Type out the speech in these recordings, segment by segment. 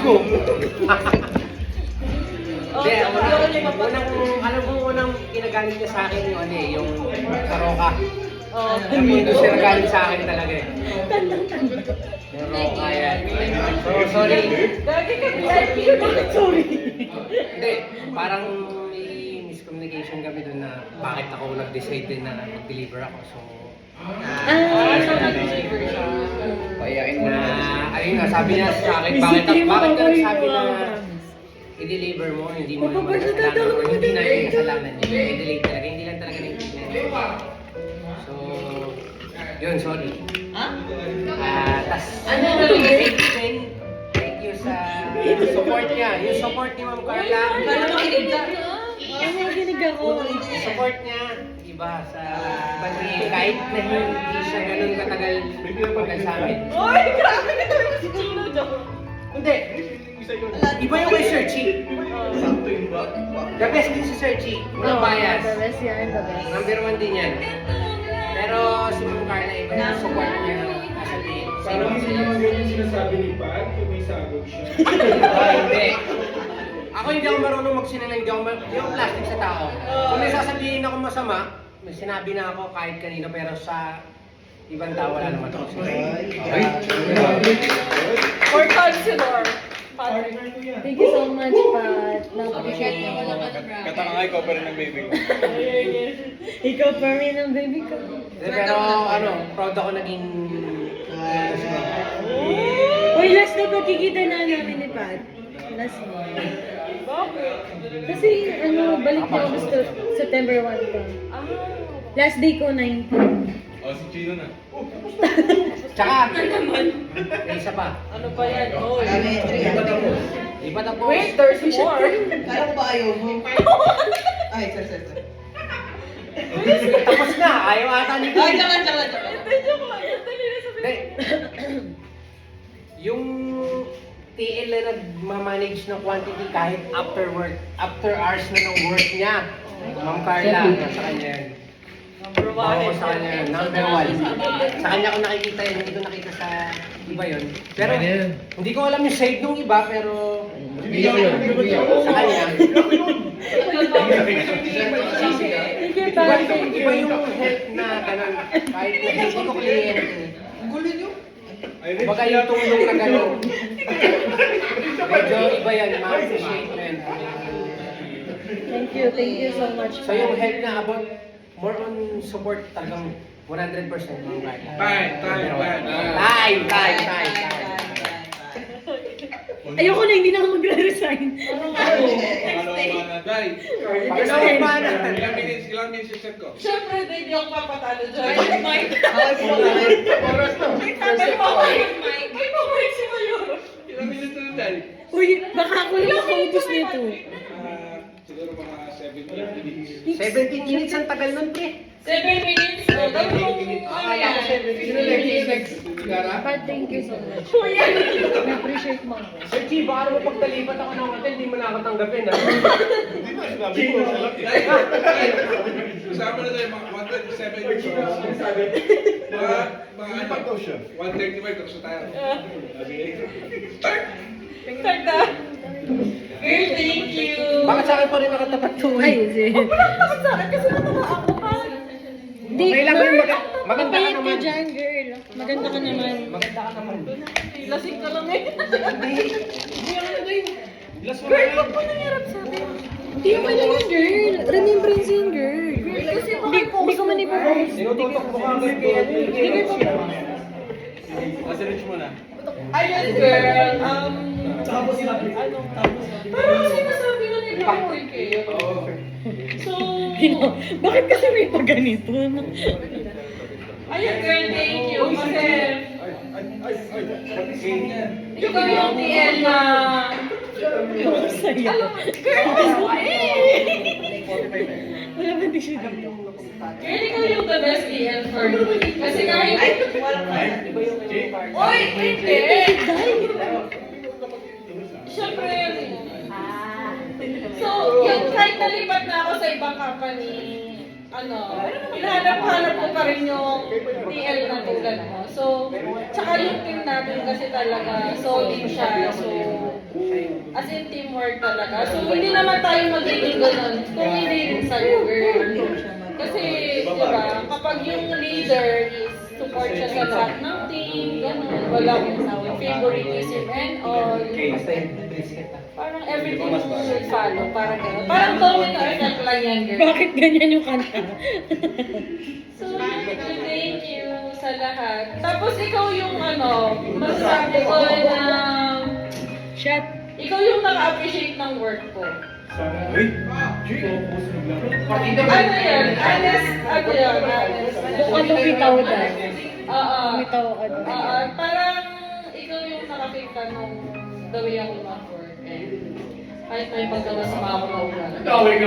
ko. Hindi, alam mo unang ginagamit niya sa akin yung ano eh, yung karoka. Yung siya nagalit sa akin talaga eh. Yung roka yan. So, sorry. Sorry. Hindi, parang may miscommunication kami doon na bakit ako nag-decide din na mag-deliver ako. So, Nag-deliver siya. Payain mo na. ayun nga, sabi niya sa akin, bakit ka nagsabi na i-deliver mo, hindi mo naman kasalanan or hindi na yung kasalanan niya. I-delay talaga, hindi lang talaga naiintindihan. So, yun, sorry. Tas, thank you sa support niya. Yung support ni Ma'am Carla. Makinig ako. Yung support niya, iba sa ibang kahit na hindi siya ganun katagal sa amin. Oy, grabe ka talaga si Chino dyan. Hindi. Iba yung kay Sir Chi. The best din si Sir Chi. Walang bias. The best yan, the best. Number 1 din yan. Pero si Ma'am Carla, iba yung support niya. Sabihin. Parang hindi naman ganyan sinasabi ni Pat kung may sabog siya. Hindi. Ako hindi ako marunong magsinungaling, hindi ako plastic sa tao. Kung may sasabihin ako masama, may sinabi na ako kahit kanino, pero sa ibang tao wala naman ako sinabi. For consular. Thank you so much, Pat. Na-appreciate ko. Katanga nga, ikaw pa rin ang baby ko. Ikaw pa rin ang baby ko. Pero ano, proud ako naging... Uy, last na pagkikita na namin ni Pat. Last na. Kasi balik na ako gusto September 1 pa. Last day ko 19. O, si Chino na. Tsaka, may isa pa. Ano pa yan? Oh, Di pa tapos. wait, there's more. Kala ko ba ayaw mo? Ay, sorry. Tapos na, ayaw ata ni Ay, Kuya. jangan. Hindi, joke lang. Dali na sabihin. Hindi. Yung TL na nagmamanage ng quantity kahit after work, after hours na ng work niya. Ma'am Carla, sa kanya yan. Number Oo, one. sa kanya yan. Number 1. Sa kanya ko nakikita yun, hindi ko nakita sa iba yun. Pero hindi ko alam yung side ng iba, pero sa kanya. Thank you, Pat. Thank Iba you. yung help na gano'n. Kahit na hindi ko kliyente. Gulo nyo? Baka yung tulong na gano'n. Medyo iba yan, ma-appreciate mo yan. Thank you so much. So yung help na about more on support talagang 100% ng Carla. Time. Ayoko na, hindi na ako magre-resign. Pangalawa na, Day. Pagkasawag pa na. Ilang minutes yung set ko? Siyempre, hindi ako papatalo dyan. Mike. Oras to. Ay, Mike si Mayoro. Ilang minutes na, Day? Uy, baka ako lang makaubos nito. Siguro mga 7 minutes. 17 minutes ang tagal nun, pre. 7 minutes. O, dami mong Akala ko 17 minutes. Pat, thank you so much. Na-appreciate mo ako. Sir Chi, baka naman pagtalipat ako ng hotel, di mo na ako tanggapin, ha? Hindi na, sinabi ko sa laki. Kasama na tayo, mga 137 minutes. Mga Lipat daw siya. 135, tapos na tayo. Start na. Girl, thank you. Baka sa akin pa rin nakatapat to, Ay, eh. si... Bakit sa akin? Kasi natawa ako pa. Okay lang yun, maganda ka Mabait ka naman. dyan, girl. Maganda ka naman. Maganda ka naman. Lasing ka lang eh. Last mo Girl, wag mo nangyarap sa akin. Hindi naman yun, girl. Remembrance yun, girl. Kasi Hindi ko man ipopost. Tinututok mo ka agad kay ano, kay Richie. Message mo na. Ayun, girl. Pero kasi nasabi na nila ako eh kayo. So, Bakit kasi may pa ganito? ayun, girl, thank you. Kasi, ikaw yung TL na... Saya. Alam, girl, Wala ba di siya dito? girl, ikaw yung the best TL for me. Kasi kahit... Oy, hindi! Siyempre, so, yung kahit nalipat na ako sa ibang company, hinahanap-hanap ko pa rin yung TL na tulad mo. So, tsaka yung team natin kasi talaga solid siya. So, As in teamwork talaga. So hindi naman tayo magiging ganun kung hindi rin sa'yo, girl. Kasi, di ba, kapag yung leader is support siya sa lahat ng team, ganun, walang favoritism and all. Parang everything will follow, parang gano'n. Parang domino effect lang yan, girl. Bakit ganyan yung kanta? So, thank you sa lahat. Tapos ikaw yung masasabi ko na Shot. ikaw yung naka-appreciate ng work ko. Sana, uy, focus mo lang. Ano yan? Honest, honest. Kung ano bitaw dahil. Oo. Bitaw ka dahil. Parang ikaw yung nakakita nung the way ako mag-work. Kahit may paggawa sa mga program. Gawin.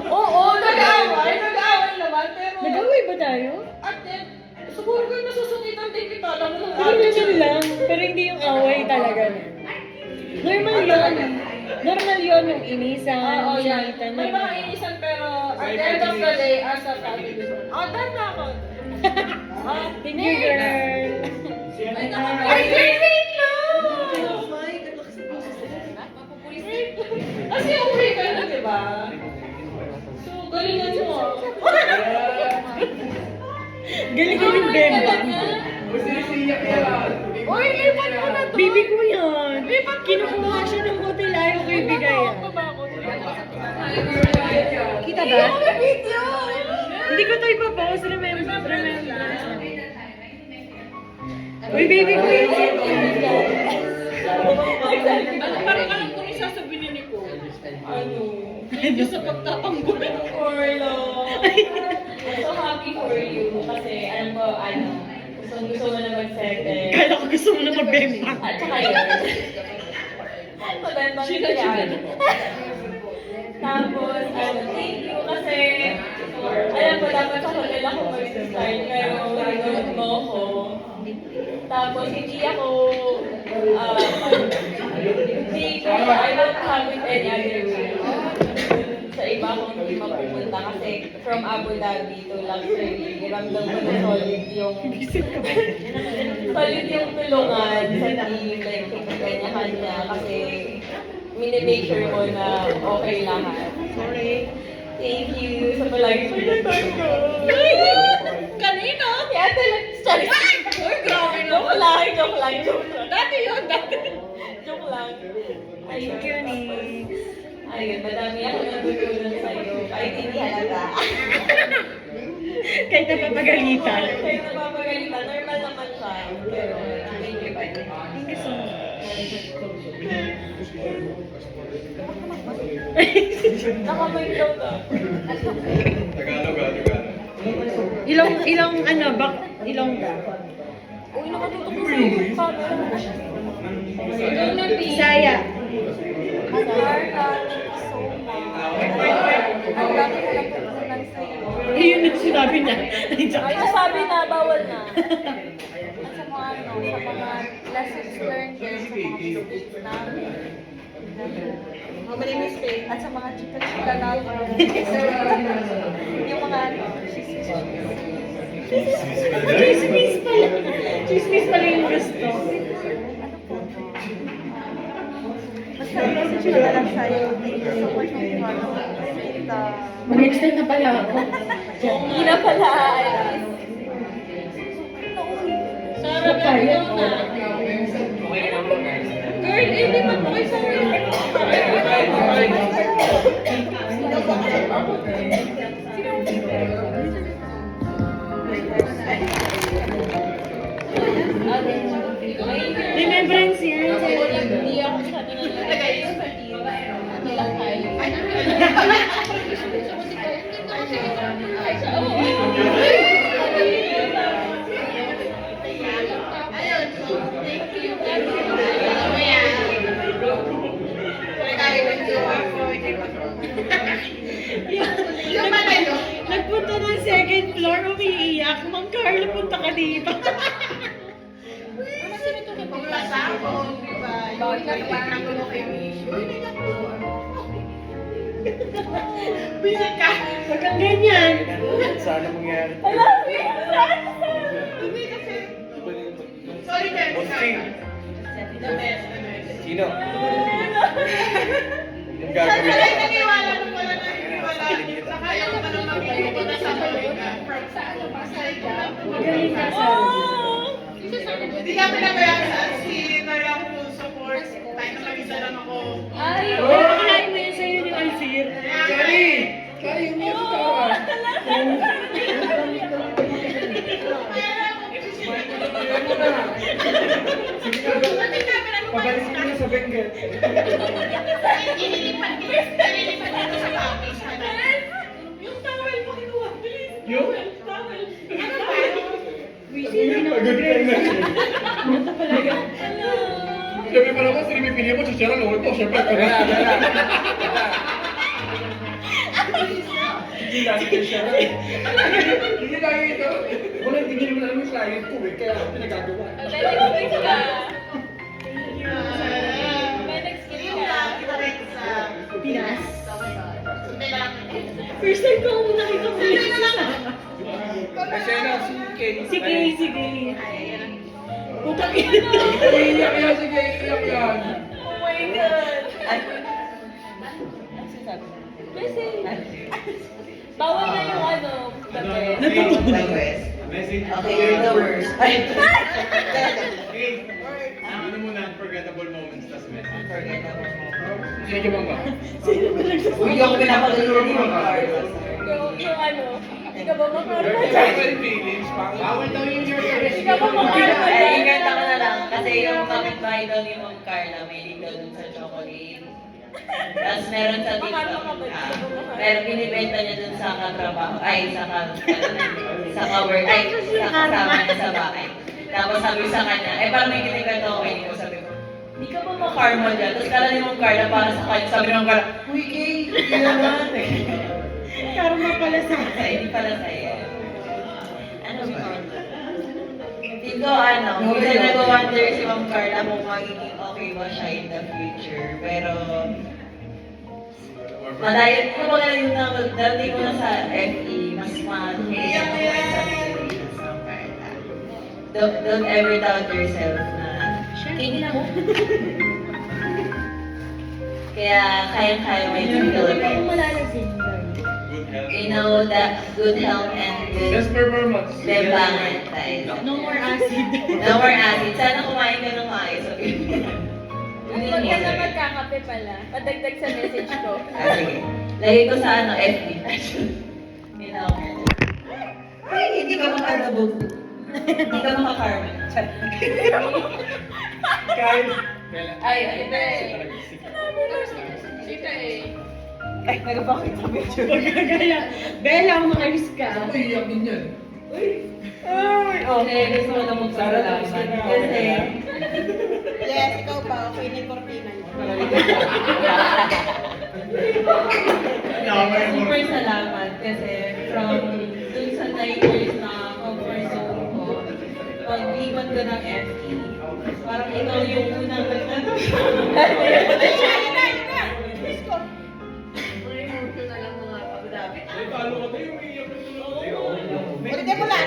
Oo, nag-aaway naman, pero... Nag-away ba tayo? At then, siguro ko nasusungitan din kita. Alam mo nung Ganyan lang. Pero hindi yung away talaga na. Normal yun. Normal yun yung inisan, Oo, yan. sinitan. May mga inisan pero at the end of the day, as a family. Done na ako. Thank you, girl. Ay, wait lang! Kasi okay ka na, di ba? So, galingan mo. Galing-galing yung bemba. Uy, lipat mo na to! Bibi ko yan. Kinukuha siya ng hotel, ayaw ko ibigay yan. Kita ba? Hindi ko ito ipapost. Remember. Uy, baby ko yun. Parang alam ko yung sasabihin ni Nicole. Thank you sa pagtatanggol. Orlo. So happy for you kasi alam ko, gusto mo na mag-settle. Kala ko gusto mo na magbemba. At saka yun. Magandang yan. Tapos, thank you kasi alam ko dapat sa hotel ako mag-start pero nag mo ako. Tapos hindi ako I don't have it any other way. Sa iba akong hindi mapupunta kasi from Abu Dhabi to luxury, ramdam ko na solid yung tulungan sa team, like kanya-kanya niya kasi minimake sure mo na okay lahat. Sorry. Thank you sa palagi pagdating ko. Kanina? Kaya talaga. Uy, grabe na. Joke lang. Dati yun. Joke lang. Thank you, Nick. Ayun, madami ako natutulong sa'yo. Kahit hindi halata. Kahit napapagalitan. Kahit napapagalitan, normal naman siya. Pero, thank you. Thank you so much. Nakamay daw na. Ilang ilang Uy, nakatutok ko sa'yo. Ikaw na, P. Saya. Marta, so ang dami ko lang pupuntan sa'yo. Yun yung sinabi niya. Ay, nasabi na, bawal na. At sa mga sa mga lessons learned din, sa mga mistakes namin. How many mistakes? At sa mga chika-chika namin. Yung mga Chismis pala. Chismis pala yung gusto. basta message ko na lang sa'yo. Thank you so much Mag-extend na pala ako. Hindi na pala. Sarap yun na. Okay lang po, guys. Girl, hindi pa po kayo Remembrance yan. Hindi ako sa nalagay sa team. Hindi lang tayo. Nagpunta ng second floor, umiiyak. Ma'am Carla, punta ka dito. Bisa ka. Huwag kang ganyan. Sana mangyari. I love you! Sorry, Jen. Sino? Yung gagawin. Saan naniwala nung wala naniwala? Saka yung naman magpupunta sa Amerika. Magaling ka sa Hindi kami nabayaran sa asin, yung full support. Tayo na mag-isa lang ako. Ay, kakain mo yan sa'yo ni Alcir. Kali! Kali, umiyak ka. Pabalik mo na sa Benguet. Inilipat dito sa Paris. Yung towel mo kinuha, bilis. Yung? Towel. Pagod ka na. Ito pala yun. Sabi pa naman, sinipipili mo, sisira lang ito. Siyempre, ka na. Hindi lagi ka siya. Hindi lagi ito. Wala, hindi nyo naman alam yung client ko eh. Kaya ako pinagagawa. Pinas. First time ko nakita mo yun. Kasi na, si Kay. Si Kay, si Kay. Putang ina. Iiyak yan, sige, iiyak yan. Oh my God. Kasi, bawal na yung ano, Request. Okay, you're the worst. Ay, Ano muna, unforgettable moments, tas message. unforgettable moment. Sige, mama. Hindi ako pinapagaluhan ni Carlos. yung ano, hindi ka ba makarma? Very feelings, Bawal daw yung your Hindi ka ba makarma? Ay, ingatan ko na lang. Kasi yung kapitbahay daw ni Ma'am Carla, may daw dun sa chocolate. Tapos meron sa TikTok. Pero binibenta niya dun sa katrabaho. Ay, sa ka-work. Ay, sa kasama niya sa bahay. Tapos sabi sa kanya, parang may kinikwento ako kay Nico. Sabi ko, di ka ba makarma dyan? Tapos kala ni Ma'am Carla para sa kanya. Sabi ng Carla, uy, Kay, hindi naman. Karma pala sa Hindi pala sa'yo. Ano ba? Hindi ko ano, minsan nag-wonder si Ma'am Carla kung magiging okay ba siya in the future. Pero, madayot ko ba nga yung dati ko na sa FE, mas ma-kaya mo yung sabi ni Ma'am Carla. Don't ever doubt yourself na tingin mo. Kaya kayang-kaya mo yung Philippines. malalasing. You know that good health and Best good performance. lembangan tayo. No more acid. No more acid. Sana kumain ka ng maayos. Huwag ka na magkakape pala. Padagdag sa message ko. Sige. Lagay ko sa ano, FB. You know. Ay, hindi ka makadabog. Hindi ka makakarma. Kyle. Ay, Ay, nagpapakit sa video. Gagaya. Bella, umakayos ka. Ako iiyak din yan. okay, gusto ko na magpasalamat. Kasi, Yes, ikaw pa. Okay na yung cortina niyo. super salamat kasi from dun sa 9 years na comfort zone ko, pag-iwan ko ng FT, parang ikaw yung unang Ay, paano ka tayo? Umiiyak na tuloy. Ulit mo na.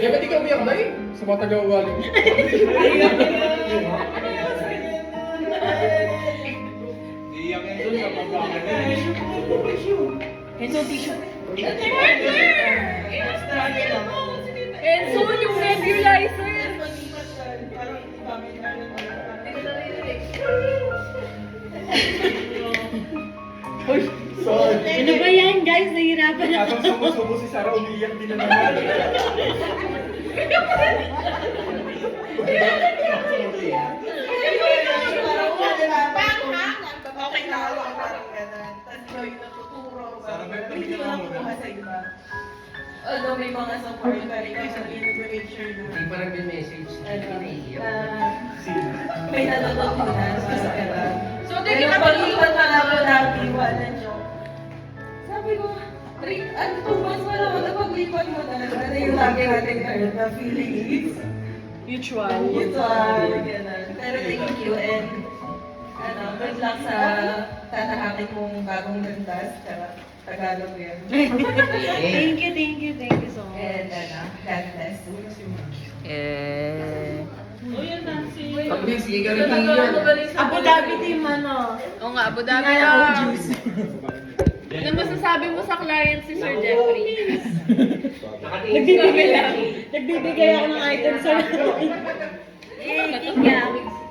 Eh, ba't ikaw umiyak na eh? Sa mga taga-uwali. Iiyak yan dun sa pagbakan na eh. Enzo, tissue. Enzo, yung nebulizer. Sorry. Ano ba yan, guys? Nahihirapan na. Habang sumusubo si Sarah, umiiyak din na naman. Okay na ako. Parang gano'n. Tapos ikaw yung natuturo. Sarah, may Hindi ko lang pagkakita mo kuha sa iba. Although may mga support pa rin kayo sabihin ko make sure na Hindi pa nag-message. may natututunan. So, Pero pag-iwan pa naman natin, wala joke. Sabi ko, 2 months pa naman, pag-iwan mo na. Ano yung lagi natin na feeling is? Mutual. Mutual, gano'n. Pero thank you and good luck sa tatahakin mong bagong landas. Tagalog yan. Thank you so much. And God bless. O yun na, si... Sabi niya, sige, galing yan. Abu Dhabi team, ano? Oo nga, Abu Dhabi Kaya na. OGs. Ano masasabi mo sa client si Sir Jeffrey? Nagbibigay lang. Nagbibigay ako ng item sa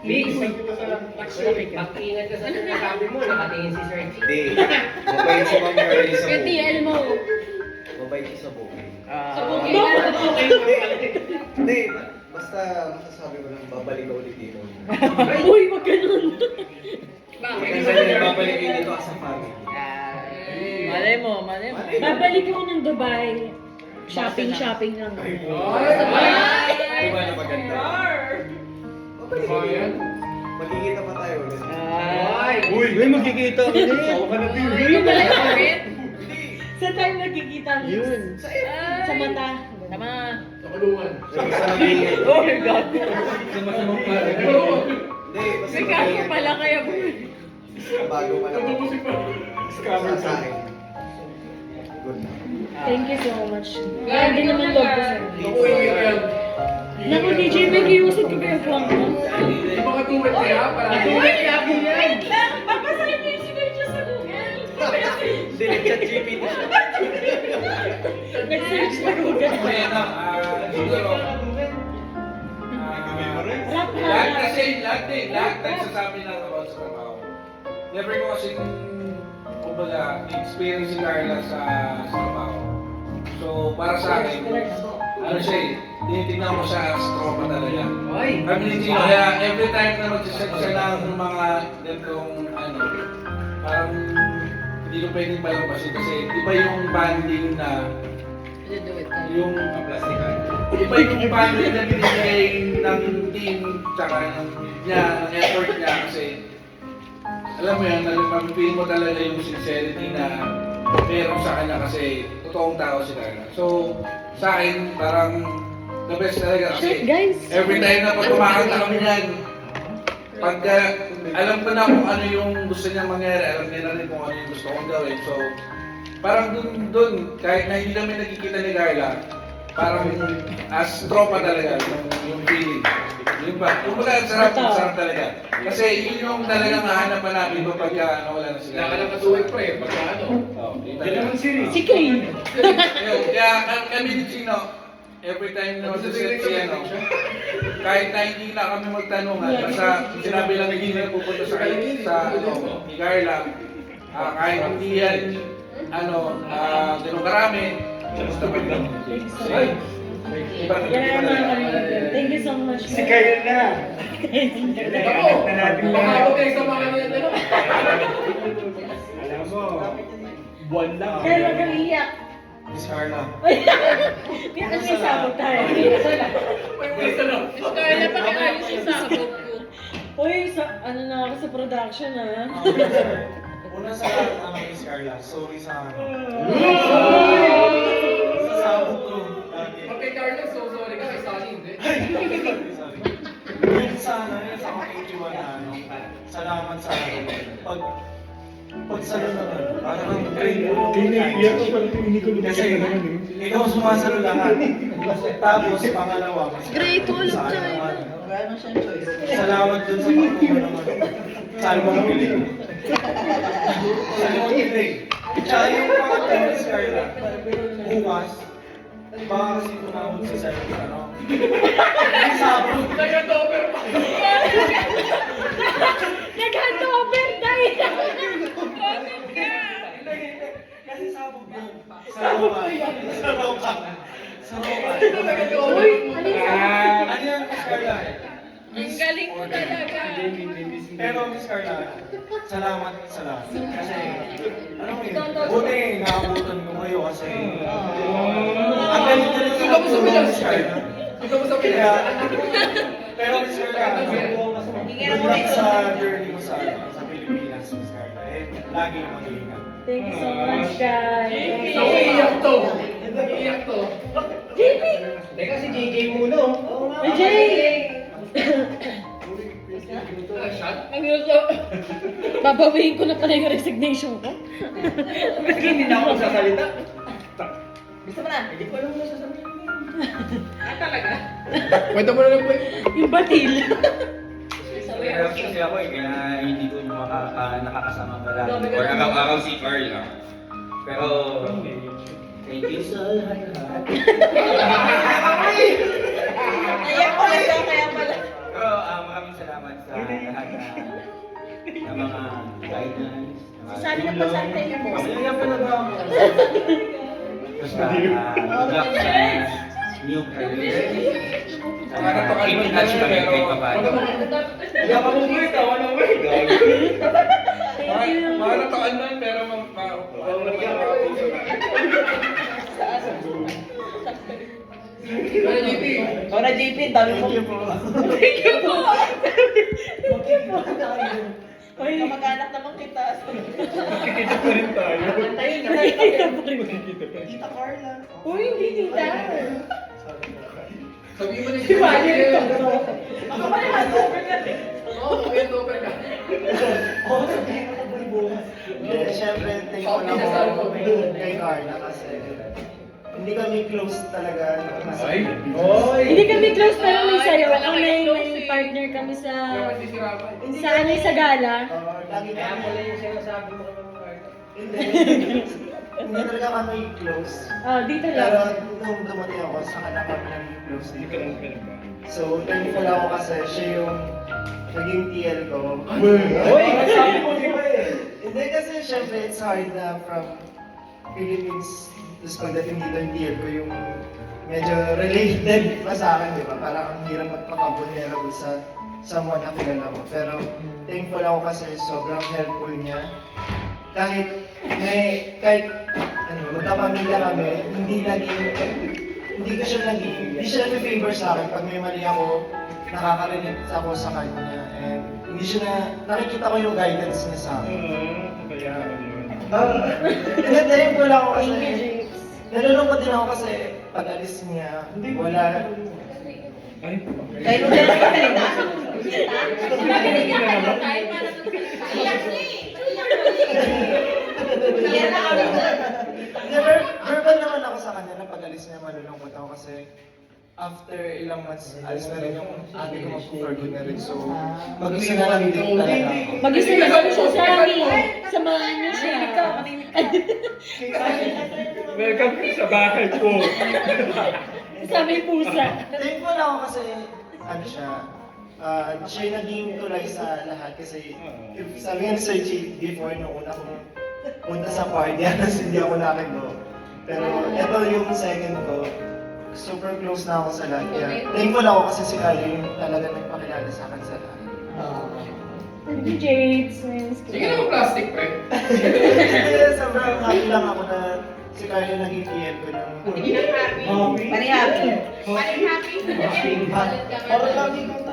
Big, mag-ingat ka sa sinasabi mo, nakatingin si Sir G. Hindi. Mabait si Ma'am Mary sa booking. TL mo. Mabait siya sa booking. Sa booking na. Hindi. Basta masasabi ko lang, babalik ka ulit dito. Uy, wag ganun. Kasi babalik kayo dito as a family. Malay mo, malay mo. Babalik ako ng Dubai. Shopping lang. Di ba na maganda? Magkikita pa tayo ulit. Uy, magkikita ka din. Sawa ka na din. Saan tayo magkikita? Yun. Sa mata. Tama. Sa kulungan. Basta mag-iingat. Oh my God. Sa masamang pala. Hindi, basta May kaso mag-iingat. pala kaya po. Bago pa lang ako. Scammer Sa akin. Good na. Thank you so much. Kaya din naman love ko sa'yo. Uy, yan. Naku, DJ, may kiusap ko kayo prank mo. Di ba katuwid kaya? Wait lang! Papasahin mo yung sinerge sa Google. Delete chat GPT siya. Nag-search sa Google. Siguro, Rap na. lahat kasi, lahat nagsasabi lang about sa trabaho. Never ko kasi, kumbaga, experience si Carla sa trabaho. So, para sa akin, ano siya eh, tinitignan ko siya as tropa talaga. Kami ni Gino, kaya every time na mag-set siya ng mga ganitong ano, parang hindi ko pwedeng palampasin kasi iba yung banding na yung plastikan. Iba yung banding na binigay ng team tsaka ng niya, ng effort niya kasi alam mo yan, mapipili mo talaga yung sincerity na meron sa kanya kasi totoong tao si Carla. So, sa akin, parang the best talaga kasi Guys. every time na pag kumakanta kami yan, pag alam ko na kung ano yung gusto niyang mangyari, alam niya na rin kung ano yung gusto kong gawin. So, parang dun, kahit na hindi namin nakikita ni Carla, parang as tropa talaga yung feeling. Yung ba? Yung baga, sarap talaga. Kasi yun yung talagang hahanapan namin kapag wala na sila. Wala ka na katuwid pa eh. Pagka ano. Yan naman series. Si Kay. Kaya kami ni Chino, every time na mag-set si ano, kahit na hindi na kami magtanungan, basta sinabi lang hindi na pupunta sa ni Carla, kahit hindi yan, ganun karami, basta pag Yan ang mga kami. Thank you so much. Si Kyle na. Ako, makakot kayo sa mga nila. Alam mo, buwan lang. Kaya wag kang iyak. Miss Carla. Hindi ka may sabot tayo. Miss Carla, pakiayos yung sabog ko. Uy, ano na ako sa production ah. Una sa lahat, Miss Carla, sorry sa sa sabot ko. Okay, Carlos, so sorry kasi sorry, hindi. Sorry. Yung sana, yung sa mga 81 na salamat sa akin. Pag salo naman, parang ang train mo. Kinaiiyak ko pala hindi ko Kasi ikaw sumasalo lahat. Tapos pangalawa, Great wall of sa ano China. naman. Salamat dun sa pagkuha naman. Sa album piling. Sa album piling. Tsaka yung mga Miss Carla, bukas, baka kasi tumawag si Sir, ano? Yung sabot. Nag-over pa. Nag-handover tayo. Kasi sabog yun. Sabog yan. Sabog ka. Sabog ka. Uy, ano yun? Ano yan, Miss Carla? Ang galing mo talaga. Pero Miss Carla, salamat sa lahat. Kasi, ano mo yun, buti naabutan ko kayo kasi ang galing-galing Ikaw mo sa Pinas. Miss Carla. Ikaw mo sa Pinas. Kaya, pero Miss Carla, good luck sa journey mo sa Pilipinas, Miss Carla. Lagi mag-iingat. Thank you so much, guys. Iiyak to. Iiyak to. JP! Teka, si JJ muna oh. AJ! Shot? Babawiin ko na pala yung resignation ko. Hindi na ako sasalita. Gusto mo na? Hindi ko alam mo sasabihin. Ah, talaga? Kwento mo na lang po. Yung batil. Kaya kasi ako kaya hindi ko nakakasama pala. Or araw-araw si Carla. Pero, thank you sa lahat. Kaya pala. Pero maraming salamat sa lahat na mga guidelines. Sabi na pa sa atin mo. Masaya pa na ba ako? Basta, good luck sa new career. Keep in touch kami kahit pa paano. Kaya ka mong wait, tawa ng wait. Mga nataan man, pero ano naman yung mga puso na. Ano, JP? Ora JP, dami mo. Oy, Kamag-anak naman kita. Kikita pa rin tayo. Tita Carla. uy, hindi tita. Sabihin mo na Si Mario ito. Ako pa naman, over ka. Oo, kuya, over ka. Yeah, syempre, thank you na kay Carla kasi hindi kami close talaga. Ay! Oy! Hindi kami close pero may sayo. May partner kami sa sa gala. Lagi Kaya kami. pala yung sinasabi mo kami ng partner. Hindi talaga kami close. Dito Pero lang. nung dumating ako, saka na kami naging close dito. So, thankful ako kasi siya yung naging TL ko. Uy! Sabi mo, di ba eh? Hindi kasi syempre it's hard na from Philippines, tapos pagdating dito yung TL ko yung medyo related pa sa akin, di ba? Parang ang hirap magpapabunero sa someone na kilala mo. Pero thankful ako kasi sobrang helpful niya. Kahit magkapamilya kami, hindi siya nag-favor sa akin pag may mali ako, nakakarinig ako sa kanya. And hindi siya nakikita ko yung guidance niya sa akin. Kaya yun. Tinatayin ko lang ako kasi, nalulungkot din ako kasi pag alis niya, wala. Ay, Kayo na lang kanina. Never, verbal naman ako sa kanya na pag alis niya, malulungkot ako kasi after ilang months, alis na rin yung ate ko mag-for good na rin. So, mag-isa na lang din talaga ako. Mag-isa na kami siya sa amin. Samahan niyo siya. welcome sa bahay ko. Kasama yung pusa. Thankful ako kasi, siya yung naging tulay sa lahat kasi sabi nga ni Sir Chief before nung una kong punta sa party, halos hindi ako nakigo. Pero ito yung second ko, super close na ako sa lahat. Kaya thankful ako kasi si Carlo yung talaga nagpakilala sa akin sa lahat. Thank you, Jades. Sige naman plastic, pre. Kaya sobrang happy lang ako na si Carlo naging PM ko ng... Mani happy. Paling happy. Parang lagi kong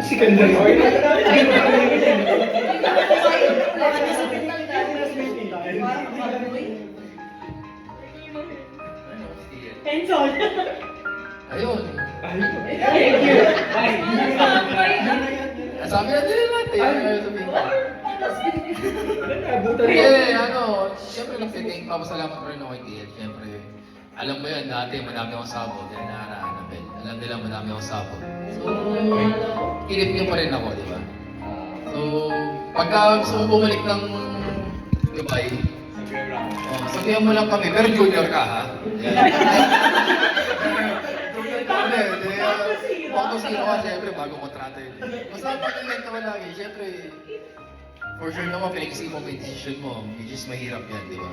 Si Ganda Lord. Pencil. Ayun. Thank you. Sabi na din natin. Ayaw sabihin ko. Siyempre nagsiting, papasalamat ko rin ako kay TL. Siyempre, alam mo yan, dati madami akong sabog. Yan na Annabel. Alam nila madami akong sabog. So, kinip niyo pa rin ako, di ba? So, pagka gusto mo bumalik ng Dubai, sabihan mo lang kami, pero junior ka ha? Junior ka kami, bago sino ka, siyempre, bago kontrata yun. Basta pag-ingat ka lagi, siyempre, for sure naman, pinag-isip mo yung decision mo, which is mahirap yan, di ba?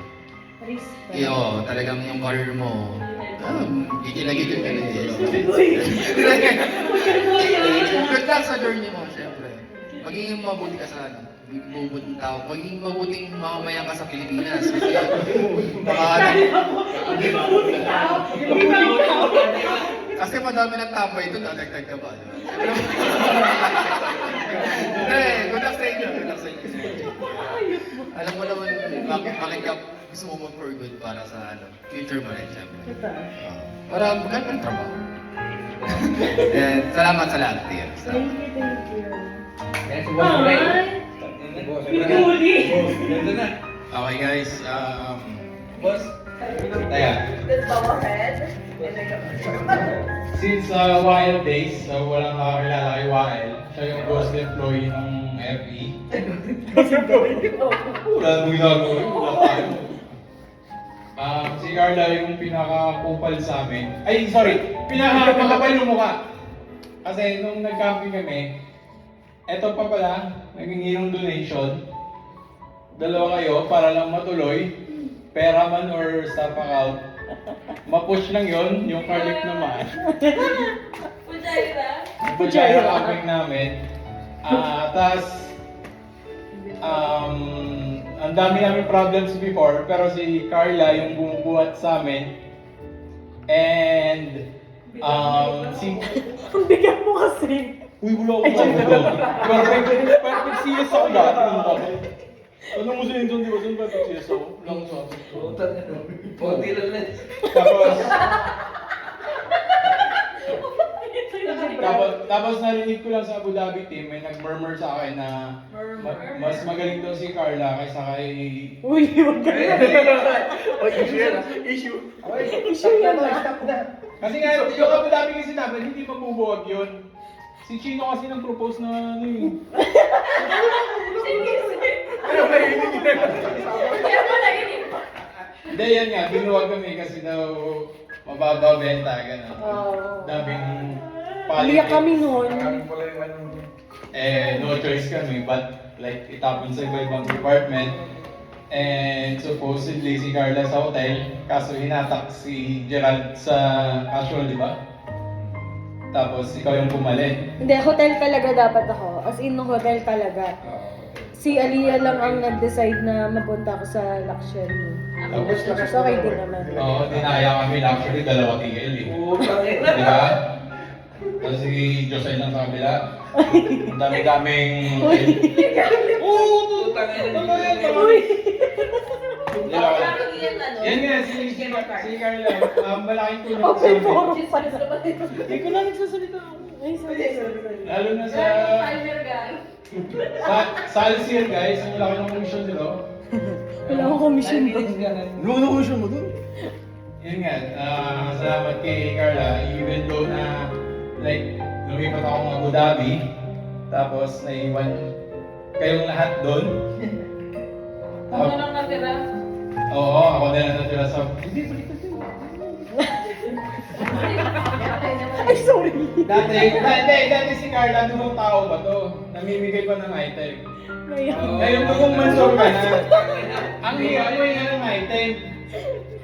Iyo, talagang yung career mo, gigil na gigil ka na eh. Good luck sa journey mo, siyempre. Magiging mabuti ka sa mabuting tao, magiging mabuting mamamayan ka sa Pilipinas. Kasi baka kasi madami ng tambay doon, dadagdag ka ba? Di ba? Good luck sa inyo, good luck sa inyo. Alam mo naman, bakit ka gusto mo mag-for good para sa future mo rin, siyempre. Para magandang trabaho. And salamat sa lahat, Tia. Thank you. Yan si Boss Ray. Pinuli. Ganda na. Okay guys, Boss. Taya. Let's go ahead. Since Wael days, walang nakakilala kay Wael. Siya yung ghost employee ng FE. Wala nang ginagawa yun, wala tayo. Si Carla yung pinaka-kupal sa amin. Ay, sorry, pinaka-makapal yung mukha. Kasi nung nag-camping kami, eto pa pala, naging ng donation. Dalawa kayo para lang matuloy. Pera man or staff account. Ma-push lang yon yung Carlic naman. Puchayra camping namin. Ang dami namin problems before, pero si Carla yung bumubuhat sa amin. And, Ang bigat mo kasi. Uy, wala akong perfect CS ako dati. Ano mo si Inson, di ba? Saan perfect CS ako? Wala akong sabi. Konti lang na. Tapos narinig ko lang sa Abu Dhabi team, may nag-murmur sa akin na mas magaling daw si Carla kaysa kay... Uy, huwag ka na. Issue. Issue yan ah. Kasi nga, yung Abu Dhabi kasi namin, hindi mabubuwag yun. Si Chino kasi nag-propose na ano eh. Hindi, yan nga, binuwag kami kasi daw mababa benta, gano'n. Daming Umiyak kami noon. no choice kami, but like itapon sa iba-ibang department. And supposedly si Carla sa hotel, kaso hinatak si Gerald sa casual, di ba? Tapos ikaw yung pumalit. Hindi, hotel talaga dapat ako. As in, hotel talaga. Si Aliyah lang ang nag-decide na mapunta ako sa luxury. Tapos So, okay din naman. Oo, dinaya kami actually, dalawa TL eh. Di ba? Tapos si Josel lang sa kabila. Ang dami-daming... Oo, Uy! Yan nga, si Carla, malaking tulong sa Open amin. forum pa na. Hindi ko lang nagsasalita ako. Ay, sorry. Lalo na sa Salsir guys, ang laki ng komisyon nila. Wala akong commission doon. Ano ko siya mo dun? Yun nga, salamat kay Carla, even though na like lumipat ako ng Abu Dhabi, tapos naiwan kayong lahat doon. Ako lang natira. Oo, ako na lang natira sa... Hindi, baliktad yun. Ay, sorry. Dati si Carla, dumang tao ba to? Namimigay pa ng item. Ngayon. Ngayon, kung mansor ka na, ang hirap mo yan ng item.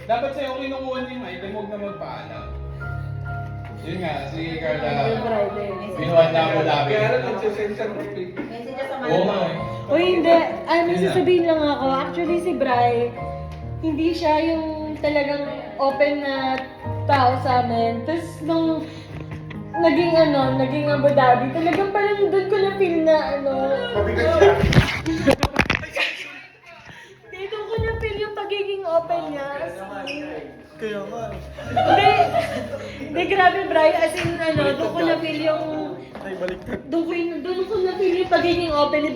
Dapat sa'yo, kung kinukuha niyo yung item, huwag na magpaalam. Yun nga, si Carla, binuhat na ako labi. Kaya lang nagsisensor ng pig. Oo nga eh. Uy, hindi. May sasabihin lang ako. Actually, si Bri, hindi siya yung talagang open na tao sa amin. Tapos nung naging Abu Dhabi, talagang parang doon ko na feel na Hindi, doon ko na feel yung pagiging open niya. Kaya nga. Hindi, grabe, Bri. As in, doon ko na feel yung... Ay, baliktad. Doon ko na feel yung pagiging open ni